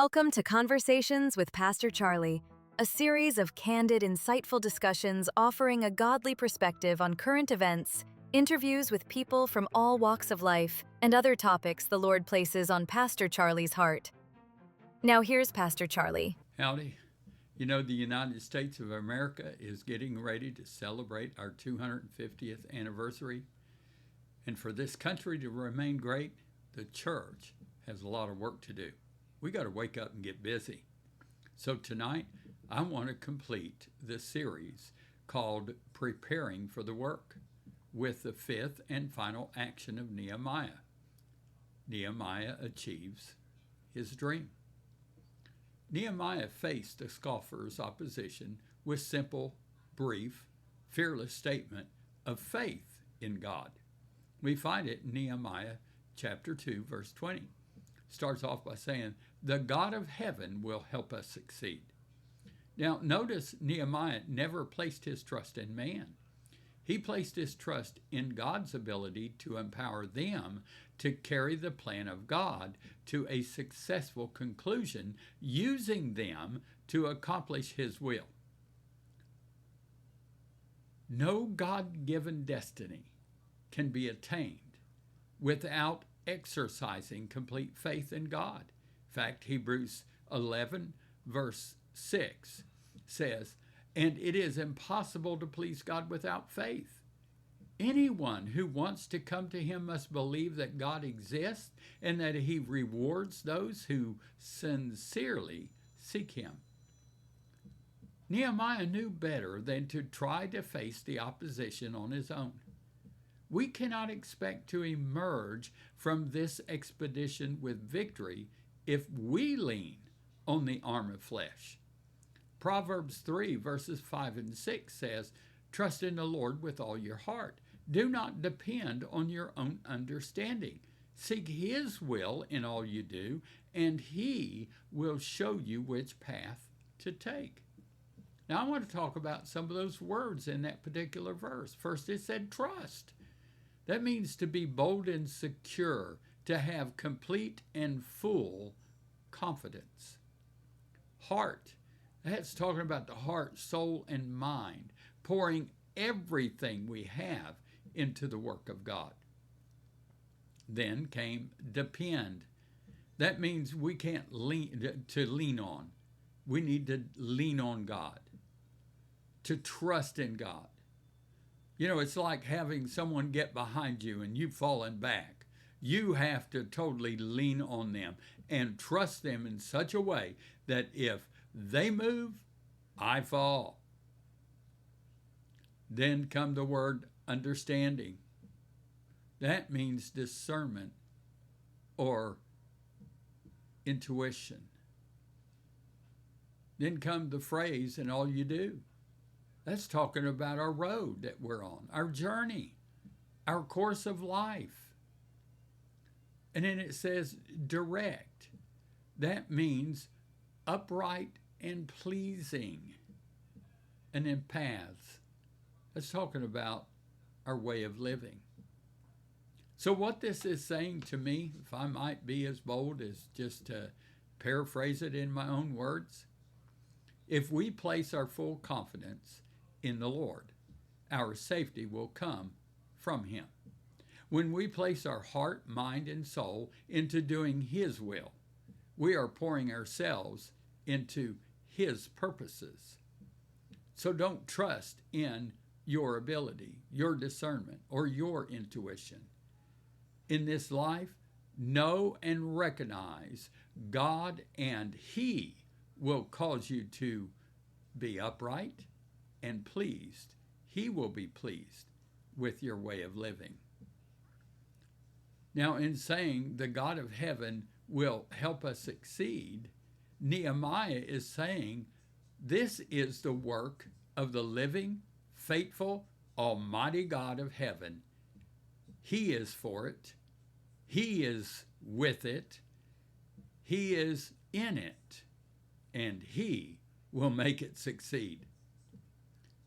Welcome to Conversations with Pastor Charlie, a series of candid, insightful discussions offering a godly perspective on current events, interviews with people from all walks of life, and other topics the Lord places on Pastor Charlie's heart. Now here's Pastor Charlie. Howdy. You know, the United States of America is getting ready to celebrate our 250th anniversary. And for this country to remain great, the church has a lot of work to do. We got to wake up and get busy. So tonight, I want to complete the series called Preparing for the Work with the fifth and final action of Nehemiah. Nehemiah achieves his dream. Nehemiah faced the scoffers' opposition with simple, brief, fearless statement of faith in God. We find it in Nehemiah chapter 2, verse 20. Starts off by saying, "The God of heaven will help us succeed." Now, notice Nehemiah never placed his trust in man. He placed his trust in God's ability to empower them to carry the plan of God to a successful conclusion, using them to accomplish His will. No God-given destiny can be attained without exercising complete faith in God. In fact, Hebrews 11, verse 6 says, "And it is impossible to please God without faith. Anyone who wants to come to Him must believe that God exists and that He rewards those who sincerely seek Him." Nehemiah knew better than to try to face the opposition on his own. We cannot expect to emerge from this expedition with victory if we lean on the arm of flesh. Proverbs 3, verses 5 and 6 says, "Trust in the Lord with all your heart. Do not depend on your own understanding. Seek His will in all you do, and He will show you which path to take." Now, I want to talk about some of those words in that particular verse. First, it said trust. That means to be bold and secure, to have complete and full confidence. Heart. That's talking about the heart, soul, and mind, pouring everything we have into the work of God. Then came depend. That means we can't lean on. We need to lean on God, to trust in God. You know, it's like having someone get behind you and you've fallen back. You have to totally lean on them and trust them in such a way that if they move, I fall. Then come the word understanding. That means discernment or intuition. Then come the phrase, "and all you do." That's talking about our road that we're on, our journey, our course of life. And then it says direct. That means upright and pleasing. And then paths. That's talking about our way of living. So what this is saying to me, if I might be as bold as just to paraphrase it in my own words, if we place our full confidence in the Lord, our safety will come from Him. When we place our heart, mind, and soul into doing His will, we are pouring ourselves into His purposes. So don't trust in your ability, your discernment, or your intuition. In this life, know and recognize God, and He will cause you to be upright and pleased. He will be pleased with your way of living. Now, in saying the God of heaven will help us succeed, Nehemiah is saying this is the work of the living, faithful, almighty God of heaven. He is for it. He is with it. He is in it. And He will make it succeed.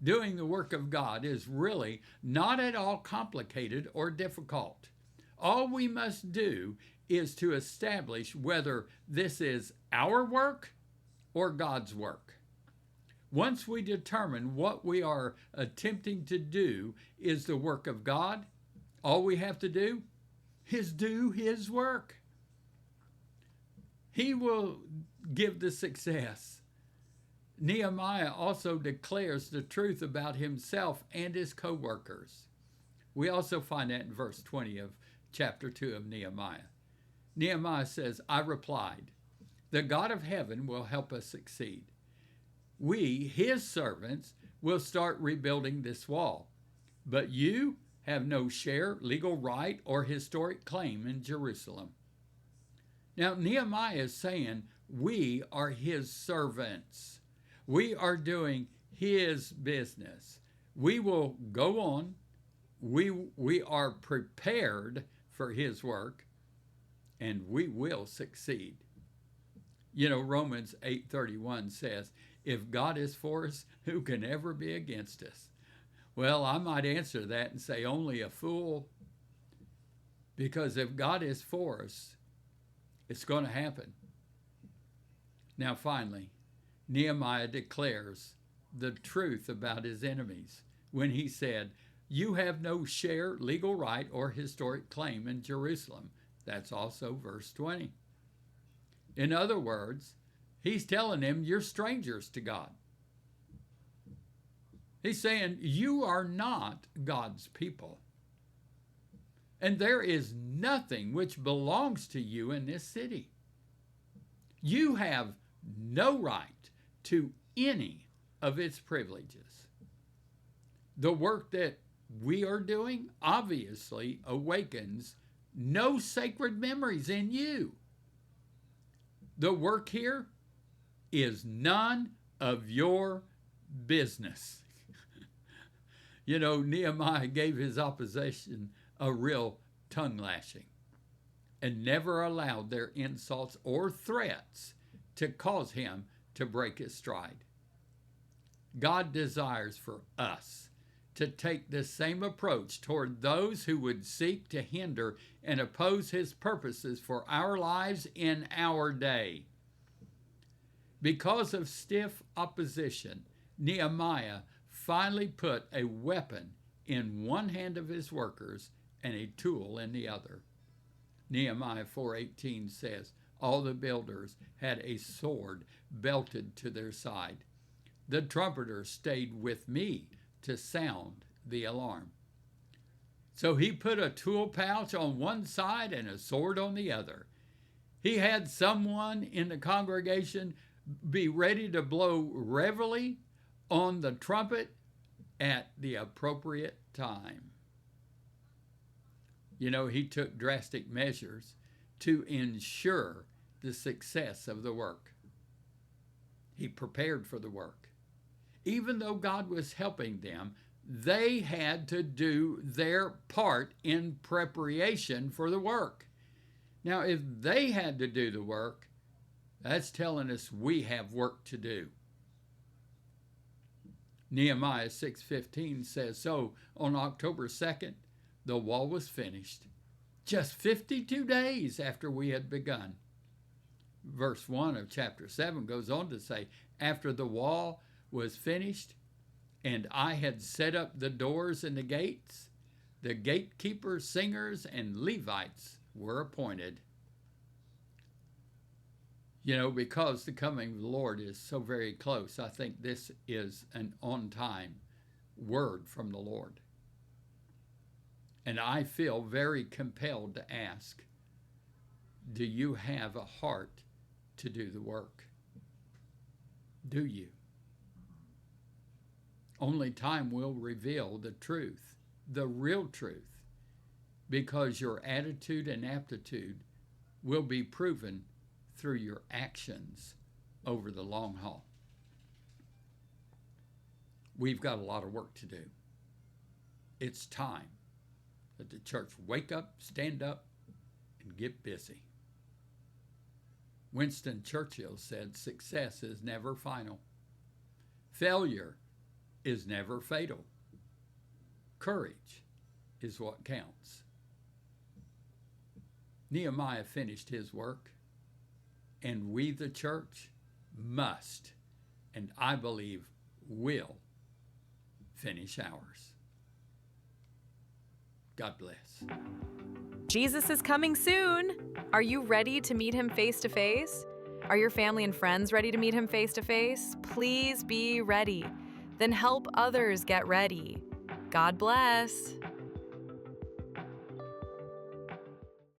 Doing the work of God is really not at all complicated or difficult. All we must do is to establish whether this is our work or God's work. Once we determine what we are attempting to do is the work of God, all we have to do is do His work. He will give the success. Nehemiah also declares the truth about himself and his co-workers. We also find that in verse 20 of chapter 2 of Nehemiah. Nehemiah says, I replied, the God of heaven will help us succeed. We, His servants, will start rebuilding this wall. But you have no share, legal right, or historic claim in Jerusalem. Now, Nehemiah is saying, we are His servants. We are doing His business. We will go on. We are prepared for His work, and we will succeed. You know, Romans 8:31 says, if God is for us, who can ever be against us? Well, I might answer that and say only a fool, because if God is for us, it's going to happen. Now, finally, Nehemiah declares the truth about his enemies when he said, you have no share, legal right, or historic claim in Jerusalem. That's also verse 20. In other words, he's telling them you're strangers to God. He's saying you are not God's people. And there is nothing which belongs to you in this city. You have no right to any of its privileges. The work that we are doing obviously awakens no sacred memories in you. The work here is none of your business. You know, Nehemiah gave his opposition a real tongue lashing and never allowed their insults or threats to cause him to break his stride. God desires for us to take the same approach toward those who would seek to hinder and oppose His purposes for our lives in our day. Because of stiff opposition, Nehemiah finally put a weapon in one hand of his workers and a tool in the other. Nehemiah 4:18 says, all the builders had a sword belted to their side. The trumpeters stayed with me to sound the alarm. So he put a tool pouch on one side and a sword on the other. He had someone in the congregation be ready to blow reveille on the trumpet at the appropriate time. You know, he took drastic measures to ensure the success of the work. He prepared for the work. Even though God was helping them, they had to do their part in preparation for the work. Now, if they had to do the work, that's telling us we have work to do. Nehemiah 6:15 says, so on October 2nd, the wall was finished, just 52 days after we had begun. Verse 1 of chapter 7 goes on to say, after the wall was finished, and I had set up the doors and the gates, the gatekeepers, singers, and Levites were appointed. You know, because the coming of the Lord is so very close, I think this is an on-time word from the Lord. And I feel very compelled to ask, do you have a heart to do the work? Do you? Only time will reveal the truth, the real truth, because your attitude and aptitude will be proven through your actions over the long haul. We've got a lot of work to do. It's time that the church wake up, stand up, and get busy. Winston Churchill said, success is never final. Failure is never fatal. Courage is what counts. Nehemiah finished his work, and we, the church, must, and I believe will, finish ours. God bless. Jesus is coming soon. Are you ready to meet him face to face? Are your family and friends ready to meet him face to face? Please be ready. Then help others get ready. God bless.